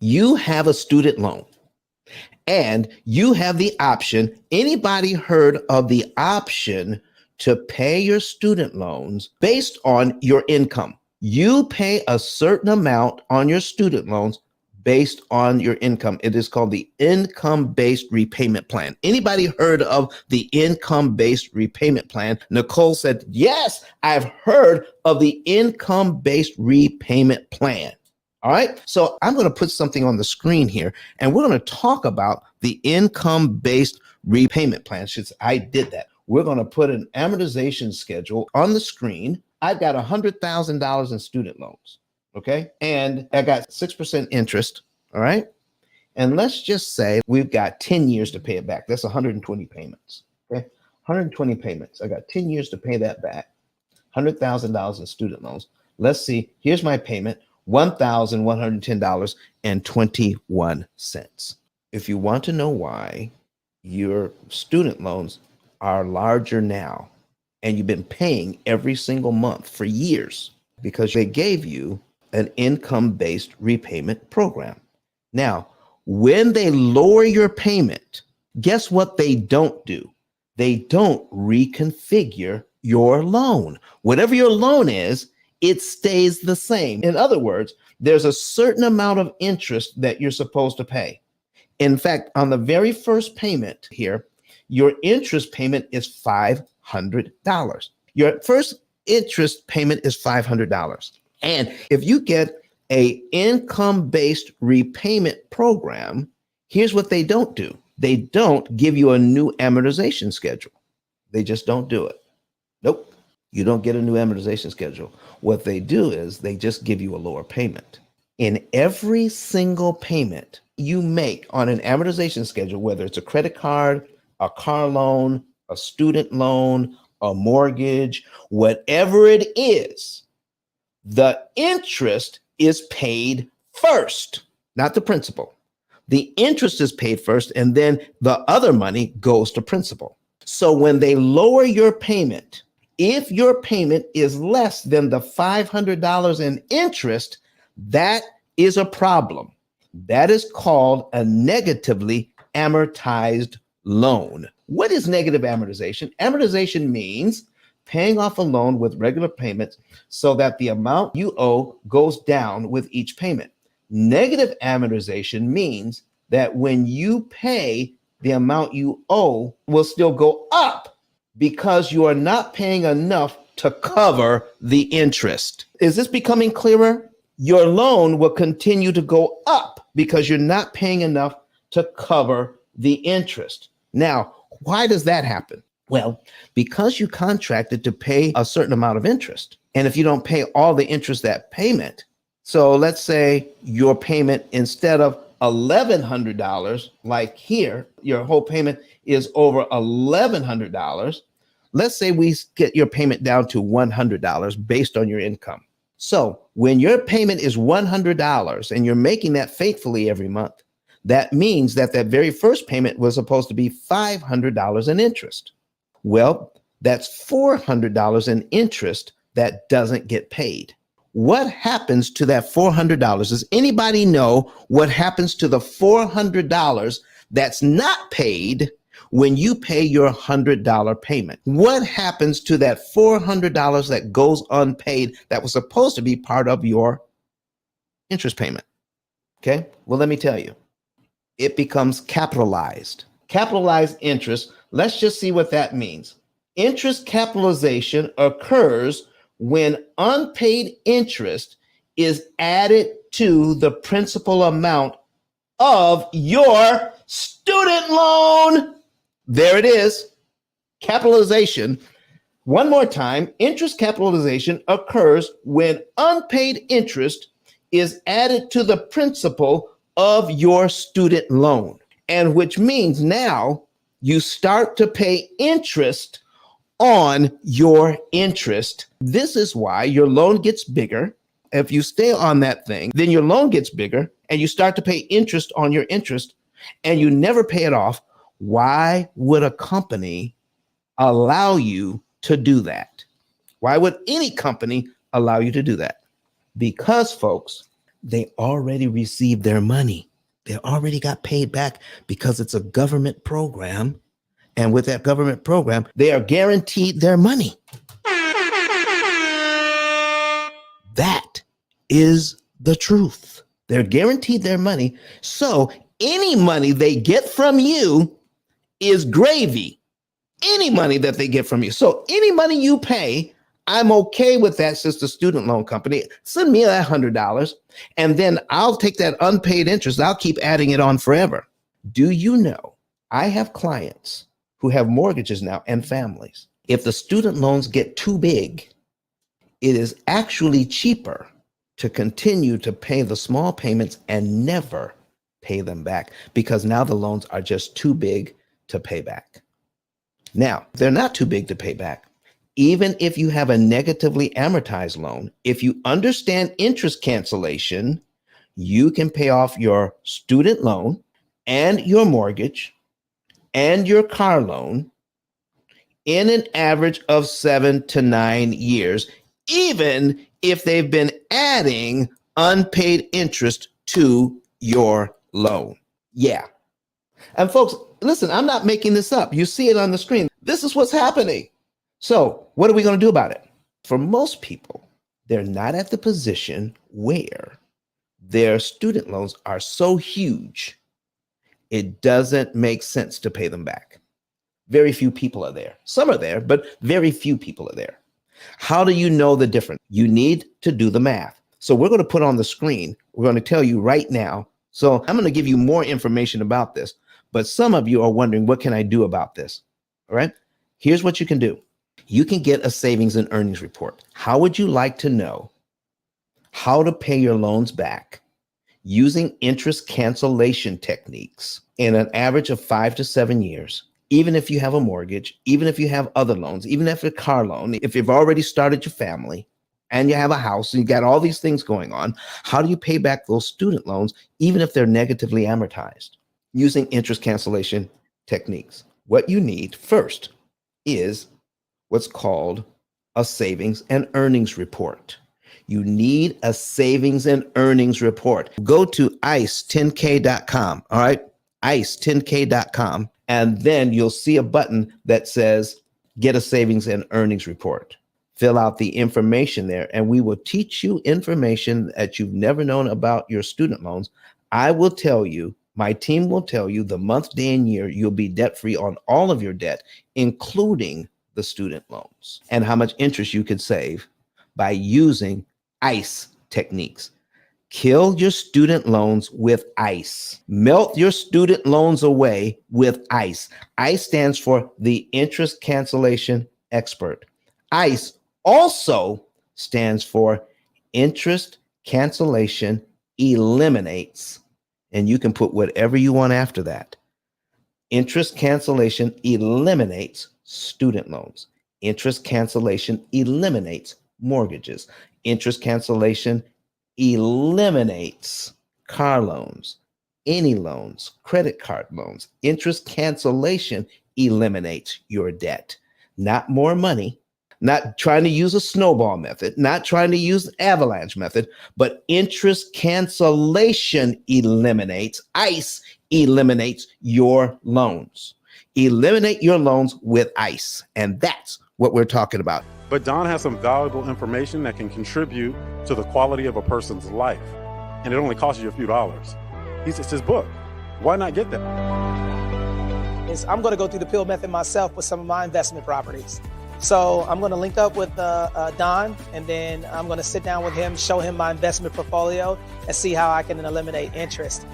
You have a student loan and you have the option. Anybody heard of the option to pay your student loans based on your income? You pay a certain amount on your student loans based on your income. It is called the income-based repayment plan. Anybody heard of the income-based repayment plan? Nicole said, yes, I've heard of the income-based repayment plan. All right. So I'm going to put something on the screen here and we're going to talk about the income-based repayment plan. Since I did that, we're going to put an amortization schedule on the screen. I've got $100,000 in student loans. Okay. And I got 6% interest. All right. And let's just say we've got 10 years to pay it back. That's 120 payments. Okay. 120 payments. I got 10 years to pay that back. $100,000 in student loans. Let's see. Here's my payment. $1,110.21. If you want to know why your student loans are larger now and you've been paying every single month for years, because they gave you an income-based repayment program. Now, when they lower your payment, guess what they don't do? They don't reconfigure your loan. Whatever your loan is, it stays the same. In other words, there's a certain amount of interest that you're supposed to pay. In fact, on the very first payment here, your interest payment is $500. Your first interest payment is $500. And if you get an income-based repayment program, here's what they don't do. They don't give you a new amortization schedule. They just don't do it. Nope. You don't get a new amortization schedule. What they do is they just give you a lower payment. In every single payment you make on an amortization schedule, whether it's a credit card, a car loan, a student loan, a mortgage, whatever it is, the interest is paid first, not the principal. The interest is paid first, and then the other money goes to principal. So when they lower your payment, if your payment is less than the $500 in interest, that is a problem. That is called a negatively amortized loan. What is negative amortization? Amortization means paying off a loan with regular payments so that the amount you owe goes down with each payment. Negative amortization means that when you pay, the amount you owe will still go up because you are not paying enough to cover the interest. Is this becoming clearer? Your loan will continue to go up because you're not paying enough to cover the interest. Now, why does that happen? Well, because you contracted to pay a certain amount of interest. And if you don't pay all the interest, that payment, so let's say your payment, instead of $1,100, like here, your whole payment is over $1,100. Let's say we get your payment down to $100 based on your income. So when your payment is $100 and you're making that faithfully every month, that means that that very first payment was supposed to be $500 in interest. Well, that's $400 in interest that doesn't get paid. What happens to that $400? Does anybody know what happens to the $400 that's not paid when you pay your $100 payment? What happens to that $400 that goes unpaid that was supposed to be part of your interest payment? Okay, well, let me tell you. It becomes capitalized. Capitalized interest, let's just see what that means. Interest capitalization occurs when unpaid interest is added to the principal amount of your student loan. There it is, capitalization. One more time, interest capitalization occurs when unpaid interest is added to the principal of your student loan, and which means now you start to pay interest on your interest. This is why your loan gets bigger. If you stay on that thing, then your loan gets bigger and you start to pay interest on your interest and you never pay it off. Why would a company allow you to do that? Why would any company allow you to do that? Because, folks, They already received their money. They already got paid back because it's a government program. And with that government program, they are guaranteed their money. That is the truth. They're guaranteed their money. So any money they get from you is gravy. Any money that they get from you. So any money you pay, I'm okay with that, sister student loan company. Send me that $100, and then I'll take that unpaid interest. I'll keep adding it on forever. Do you know I have clients who have mortgages now and families. If the student loans get too big, it is actually cheaper to continue to pay the small payments and never pay them back because now the loans are just too big to pay back. Now, they're not too big to pay back. Even if you have a negatively amortized loan, if you understand interest cancellation, you can pay off your student loan and your mortgage and your car loan in an average of 7 to 9 years, even if they've been adding unpaid interest to your loan. Yeah. And folks, listen, I'm not making this up. You see it on the screen. This is what's happening. So what are we going to do about it? For most people, they're not at the position where their student loans are so huge, it doesn't make sense to pay them back. Very few people are there. Some are there, but very few people are there. How do you know the difference? You need to do the math. So we're going to put on the screen, we're going to tell you right now. So I'm going to give you more information about this, but some of you are wondering, what can I do about this? All right. Here's what you can do. You can get a savings and earnings report. How would you like to know how to pay your loans back using interest cancellation techniques in an average of 5 to 7 years? Even if you have a mortgage, even if you have other loans, even if a car loan, if you've already started your family and you have a house and you got all these things going on, how do you pay back those student loans, even if they're negatively amortized? Using interest cancellation techniques. What you need first is what's called a savings and earnings report. You need a savings and earnings report. Go to ice10k.com, all right? ice10k.com. And then you'll see a button that says, get a savings and earnings report. Fill out the information there, and we will teach you information that you've never known about your student loans. I will tell you, my team will tell you the month, day, and year you'll be debt-free on all of your debt, including the student loans, and how much interest you can save by using ICE techniques. Kill your student loans with ICE. Melt your student loans away with ICE. ICE stands for the Interest Cancellation Expert. ICE also stands for Interest Cancellation Eliminates. And you can put whatever you want after that. Interest cancellation eliminates student loans. Interest cancellation eliminates mortgages. Interest cancellation eliminates car loans, any loans, credit card loans. Interest cancellation eliminates your debt. Not more money, not trying to use a snowball method, not trying to use the avalanche method, but interest cancellation eliminates, ICE eliminates your loans. Eliminate your loans with ICE. And that's what we're talking about. But Don has some valuable information that can contribute to the quality of a person's life. And it only costs you a few dollars. It's his book. Why not get that? I'm going to go through the P.I.L.L method myself with some of my investment properties. So I'm going to link up with Don, and then I'm going to sit down with him, show him my investment portfolio, and see how I can eliminate interest.